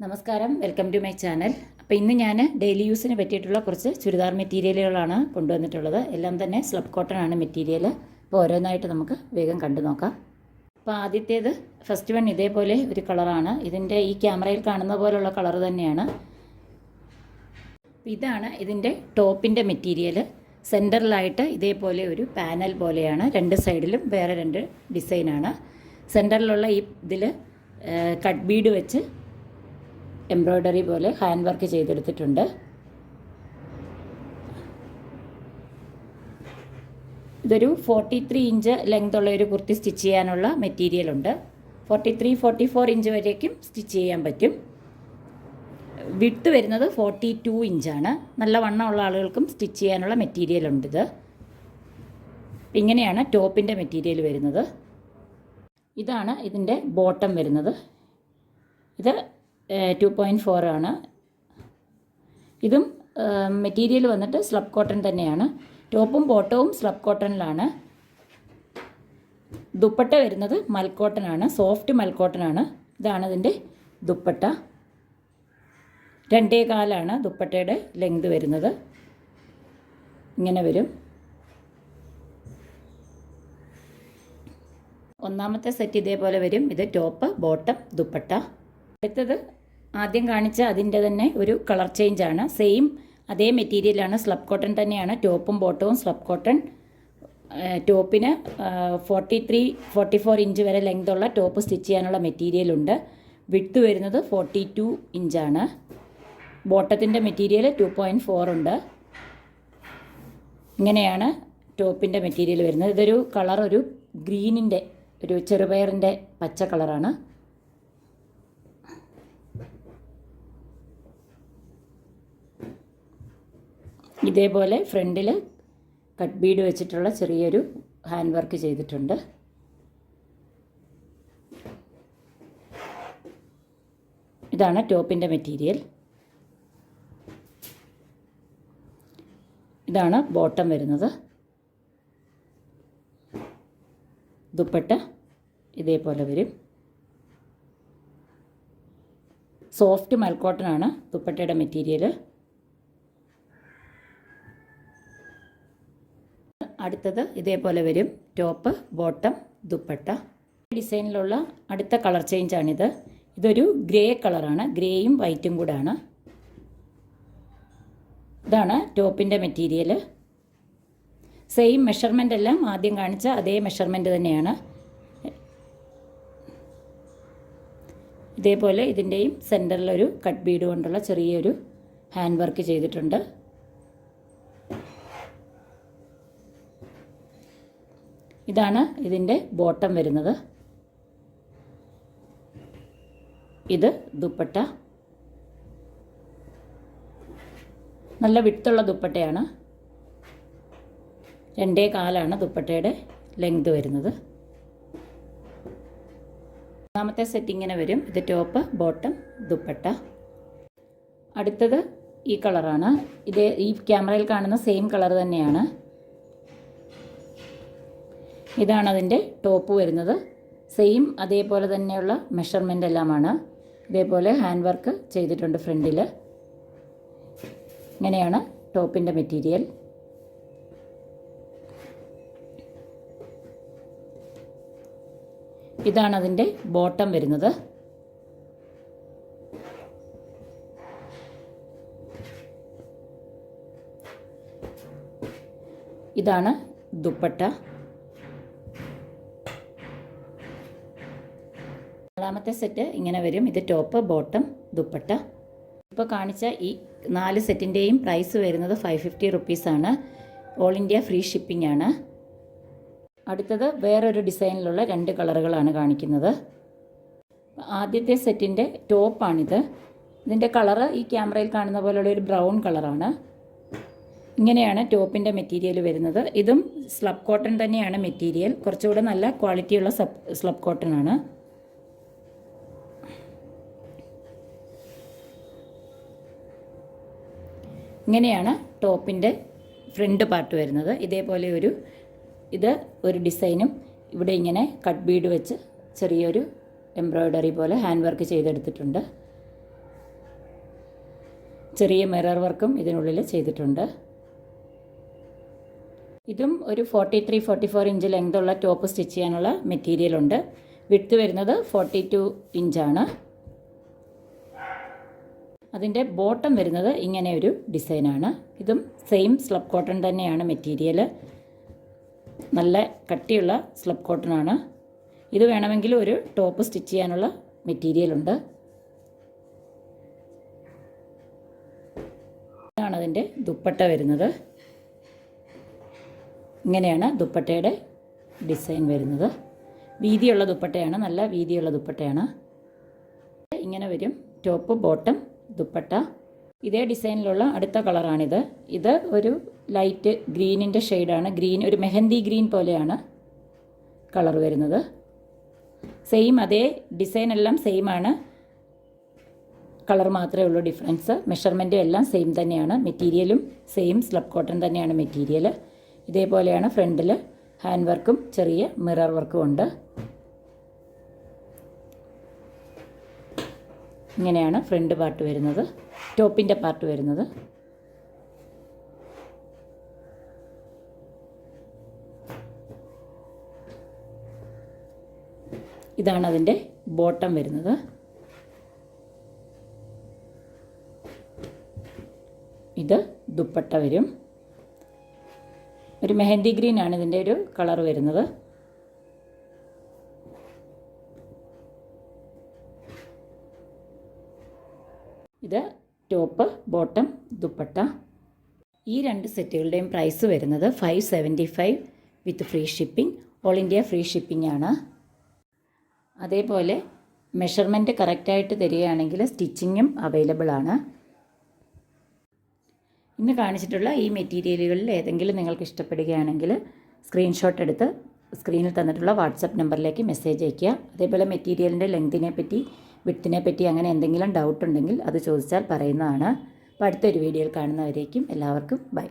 നമസ്കാരം, welcome to my channel. അപ്പോൾ ഇന്ന് ഞാൻ ഡെയിലി യൂസിന് പറ്റിയിട്ടുള്ള കുറച്ച് ചുരിദാർ മെറ്റീരിയലുകളാണ് കൊണ്ടുവന്നിട്ടുള്ളത്. എല്ലാം തന്നെ സ്ലബ് കോട്ടൺ ആണ് മെറ്റീരിയൽ. അപ്പോൾ ഓരോന്നായിട്ട് നമുക്ക് വേഗം കണ്ടു നോക്കാം. അപ്പോൾ ആദ്യത്തേത് ഫസ്റ്റ് വൺ ഇതേപോലെ ഒരു കളറാണ്. ഇതിൻ്റെ ഈ ക്യാമറയിൽ കാണുന്ന പോലുള്ള കളർ തന്നെയാണ്. ഇതാണ് ഇതിൻ്റെ ടോപ്പിൻ്റെ മെറ്റീരിയൽ. സെൻറ്ററിലായിട്ട് ഇതേപോലെ ഒരു പാനൽ പോലെയാണ്. രണ്ട് സൈഡിലും വേറെ രണ്ട് ഡിസൈനാണ്. സെൻറ്ററിലുള്ള ഈ ഇതിൽ കട്ട് ബീഡ് വെച്ച് എംബ്രോയ്ഡറി പോലെ ഹാൻഡ് വർക്ക് ചെയ്തെടുത്തിട്ടുണ്ട്. ഇതൊരു 43 ഇഞ്ച് ലെങ്ത് ഉള്ള ഒരു കുർത്തി സ്റ്റിച്ച് ചെയ്യാനുള്ള മെറ്റീരിയൽ ഉണ്ട്. 43-44 ഇഞ്ച് വരേക്കും സ്റ്റിച്ച് ചെയ്യാൻ പറ്റും. വിഡ്ത്ത് വരുന്നത് 42 ഇഞ്ചാണ്. നല്ല വണ്ണമുള്ള ആളുകൾക്കും സ്റ്റിച്ച് ചെയ്യാനുള്ള മെറ്റീരിയൽ ഉണ്ട്. ഇത് ഇങ്ങനെയാണ് ടോപ്പിൻ്റെ മെറ്റീരിയൽ വരുന്നത്. ഇതാണ് ഇതിൻ്റെ ബോട്ടം വരുന്നത്. ഇത് 2.4 ആണ്. ഇതും മെറ്റീരിയൽ വന്നിട്ട് സ്ലബ് കോട്ടൺ തന്നെയാണ്. ടോപ്പും ബോട്ടവും സ്ലബ് കോട്ടണിലാണ്. ദുപ്പട്ട വരുന്നത് മൽക്കോട്ടനാണ്, സോഫ്റ്റ് മൽക്കോട്ടനാണ്. ഇതാണ് ഇതിൻ്റെ ദുപ്പട്ട. 2.25 ദുപ്പട്ടയുടെ ലെങ്ത് വരുന്നത്. ഇങ്ങനെ വരും. ഒന്നാമത്തെ സെറ്റ് ഇതേപോലെ വരും. ഇത് ടോപ്പ്, ബോട്ടം, ദുപ്പട്ട. അടുത്തത് ആദ്യം കാണിച്ച അതിൻ്റെ തന്നെ ഒരു കളർ ചേഞ്ചാണ്. സെയിം അതേ മെറ്റീരിയലാണ്, സ്ലബ് കോട്ടൺ തന്നെയാണ്. ടോപ്പും ബോട്ടവും സ്ലബ് കോട്ടൺ. ടോപ്പിന് 43-44 ഇഞ്ച് വരെ ലെങ്തുള്ള ടോപ്പ് സ്റ്റിച്ച് ചെയ്യാനുള്ള മെറ്റീരിയലുണ്ട്. വിഡ്ത്ത് വരുന്നത് 42 ഇഞ്ചാണ്. ബോട്ടത്തിൻ്റെ മെറ്റീരിയൽ 2.4 ഉണ്ട്. ഇങ്ങനെയാണ് ടോപ്പിൻ്റെ മെറ്റീരിയൽ വരുന്നത്. ഇതൊരു കളർ ഒരു ഗ്രീനിൻ്റെ ഒരു ചെറുപയറിൻ്റെ പച്ച കളറാണ്. ഇതേപോലെ ഫ്രണ്ടിൽ കട്ട് ബീഡ് വെച്ചിട്ടുള്ള ചെറിയൊരു ഹാൻഡ് വർക്ക് ചെയ്തിട്ടുണ്ട്. ഇതാണ് ടോപ്പിൻ്റെ മെറ്റീരിയൽ. ഇതാണ് ബോട്ടം വരുന്നത്. ദുപ്പട്ട ഇതേപോലെ വരും. സോഫ്റ്റ് മൽക്കോട്ടനാണ് ദുപ്പട്ടയുടെ മെറ്റീരിയൽ. അടുത്തത് ഇതേപോലെ വരും. Top, bottom, dupatta. ഡിസൈനിലുള്ള അടുത്ത കളർ ചേഞ്ചാണിത്. ഇതൊരു ഗ്രേ കളറാണ്. ഗ്രേയും വൈറ്റും കൂടാണ്. ഇതാണ് ടോപ്പിൻ്റെ മെറ്റീരിയൽ. സെയിം മെഷർമെൻ്റ് എല്ലാം ആദ്യം കാണിച്ച അതേ മെഷർമെൻറ്റ് തന്നെയാണ്. ഇതേപോലെ ഇതിൻ്റെയും സെൻറ്ററിലൊരു കട്ട് ബീഡ് കൊണ്ടുള്ള ചെറിയൊരു ഹാൻഡ് വർക്ക് ചെയ്തിട്ടുണ്ട്. ഇതാണ് ഇതിൻ്റെ ബോട്ടം വരുന്നത്. ഇത് ദുപ്പട്ട. നല്ല വിഡ്ത്തുള്ള ദുപ്പട്ടയാണ്. 2.25 ദുപ്പട്ടയുടെ ലെങ്ത് വരുന്നത്. ഒന്നാമത്തെ സെറ്റ് ഇങ്ങനെ വരും. ഇത് ടോപ്പ്, ബോട്ടം, ദുപ്പട്ട. അടുത്തത് ഈ കളറാണ്. ഈ ക്യാമറയിൽ കാണുന്ന സെയിം കളർ തന്നെയാണ്. ഇതാണ് അതിൻ്റെ ടോപ്പ് വരുന്നത്. സെയിം അതേപോലെ തന്നെയുള്ള മെഷർമെൻ്റ് എല്ലാമാണ്. ഇതേപോലെ ഹാൻഡ് വർക്ക് ചെയ്തിട്ടുണ്ട് ഫ്രണ്ടിൽ. ഇങ്ങനെയാണ് ടോപ്പിൻ്റെ മെറ്റീരിയൽ. ഇതാണ് അതിൻ്റെ ബോട്ടം വരുന്നത്. ഇതാണ് ദുപ്പട്ട. നാലാമത്തെ സെറ്റ് ഇങ്ങനെ വരും. ഇത് ടോപ്പ്, ബോട്ടം, ദുപ്പട്ട. ഇപ്പോൾ കാണിച്ച ഈ 4 സെറ്റിൻ്റെയും പ്രൈസ് വരുന്നത് 550 റുപ്പീസാണ്. ഓൾ ഇന്ത്യ ഫ്രീ ഷിപ്പിംഗ് ആണ്. അടുത്തത് വേറൊരു ഡിസൈനിലുള്ള 2 കളറുകളാണ് കാണിക്കുന്നത്. ആദ്യത്തെ സെറ്റിൻ്റെ ടോപ്പാണിത്. ഇതിൻ്റെ കളറ് ഈ ക്യാമറയിൽ കാണുന്ന പോലെയുള്ള ഒരു ബ്രൗൺ കളറാണ്. ഇങ്ങനെയാണ് ടോപ്പിൻ്റെ മെറ്റീരിയൽ വരുന്നത്. ഇതും സ്ലബ് കോട്ടൺ തന്നെയാണ് മെറ്റീരിയൽ. കുറച്ചുകൂടെ നല്ല ക്വാളിറ്റിയുള്ള സ്ലബ് കോട്ടൺ ആണ്. ഇങ്ങനെയാണ് ടോപ്പിൻ്റെ ഫ്രണ്ട് പാർട്ട് വരുന്നത്. ഇതേപോലെ ഇത് ഒരു ഡിസൈനും ഇവിടെ ഇങ്ങനെ കട്ട് ബീഡ് വെച്ച് ചെറിയൊരു എംബ്രോയ്ഡറി പോലെ ഹാൻഡ് വർക്ക് ചെയ്തെടുത്തിട്ടുണ്ട്. ചെറിയ മിറർ വർക്കും ഇതിനുള്ളിൽ ചെയ്തിട്ടുണ്ട്. ഇതും ഒരു 43-44 ഇഞ്ച് ലെങ്തുള്ള ടോപ്പ് സ്റ്റിച്ച് ചെയ്യാനുള്ള മെറ്റീരിയലുണ്ട്. വിഡ്ത്ത് വരുന്നത് 42 ഇഞ്ചാണ്. അതിൻ്റെ ബോട്ടം വരുന്നത് ഇങ്ങനെ ഒരു ഡിസൈനാണ്. ഇതും സെയിം സ്ലബ് കോട്ടൺ തന്നെയാണ് മെറ്റീരിയൽ. നല്ല കട്ടിയുള്ള സ്ലബ് കോട്ടൺ ആണ്. ഇത് വേണമെങ്കിൽ ഒരു ടോപ്പ് സ്റ്റിച്ച് ചെയ്യാനുള്ള മെറ്റീരിയലുണ്ട്. ഇതാണ് അതിൻ്റെ ദുപ്പട്ട വരുന്നത്. ഇങ്ങനെയാണ് ദുപ്പട്ടയുടെ ഡിസൈൻ വരുന്നത്. വീതിയുള്ള ദുപ്പട്ടയാണ്, നല്ല വീതിയുള്ള ദുപ്പട്ടയാണ്. ഇങ്ങനെ വരും ടോപ്പ്, ബോട്ടം, ദുപ്പട്ട. ഇതേ ഡിസൈനിലുള്ള അടുത്ത കളറാണിത്. ഇത് ഒരു ലൈറ്റ് ഗ്രീനിൻ്റെ ഷെയ്ഡാണ്. ഗ്രീൻ, ഒരു മെഹന്തി ഗ്രീൻ പോലെയാണ് കളർ വരുന്നത്. സെയിം അതേ ഡിസൈൻ എല്ലാം സെയിം ആണ്, കളർ മാത്രമേ ഉള്ളൂ ഡിഫറൻസ്. മെഷർമെൻറ്റും എല്ലാം സെയിം തന്നെയാണ്. മെറ്റീരിയലും സെയിം സ്ലബ് കോട്ടൺ തന്നെയാണ് മെറ്റീരിയൽ. ഇതേപോലെയാണ് ഫ്രണ്ടിൽ ഹാൻഡ് വർക്കും ചെറിയ മിറർ വർക്കും ഉണ്ട്. ഇങ്ങനെയാണ് ഫ്രണ്ട് പാർട്ട് വരുന്നത്, ടോപ്പിൻ്റെ പാർട്ട് വരുന്നത്. ഇതാണ് അതിൻ്റെ ബോട്ടം വരുന്നത്. ഇത് ദുപ്പട്ട വരും. ഒരു മെഹന്തി ഗ്രീൻ ആണ് ഇതിൻ്റെ ഒരു കളർ വരുന്നത്. ഇത് ടോപ്പ്, ബോട്ടം, ദുപ്പട്ട. ഈ രണ്ട് സെറ്റുകളുടെയും പ്രൈസ് വരുന്നത് 575 വിത്ത് free shipping. All India free shipping ആണ്. അതേപോലെ മെഷർമെൻറ്റ് കറക്റ്റായിട്ട് തരികയാണെങ്കിൽ സ്റ്റിച്ചിങ്ങും അവൈലബിൾ ആണ്. ഇന്ന് കാണിച്ചിട്ടുള്ള ഈ മെറ്റീരിയലുകളിൽ ഏതെങ്കിലും നിങ്ങൾക്ക് ഇഷ്ടപ്പെടുകയാണെങ്കിൽ സ്ക്രീൻഷോട്ട് എടുത്ത് സ്ക്രീനിൽ തന്നിട്ടുള്ള വാട്സപ്പ് നമ്പറിലേക്ക് മെസ്സേജ് അയയ്ക്കുക. അതേപോലെ മെറ്റീരിയലിൻ്റെ ലെങ്തിനെ പറ്റി, വിഡ്ത്തിനെ പറ്റി അങ്ങനെ എന്തെങ്കിലും ഡൗട്ട് ഉണ്ടെങ്കിൽ അത് ചോദിച്ചാൽ പറയുന്നതാണ്. അപ്പോൾ അടുത്തൊരു വീഡിയോയിൽ കാണുന്നവരേക്കും എല്ലാവർക്കും ബൈ.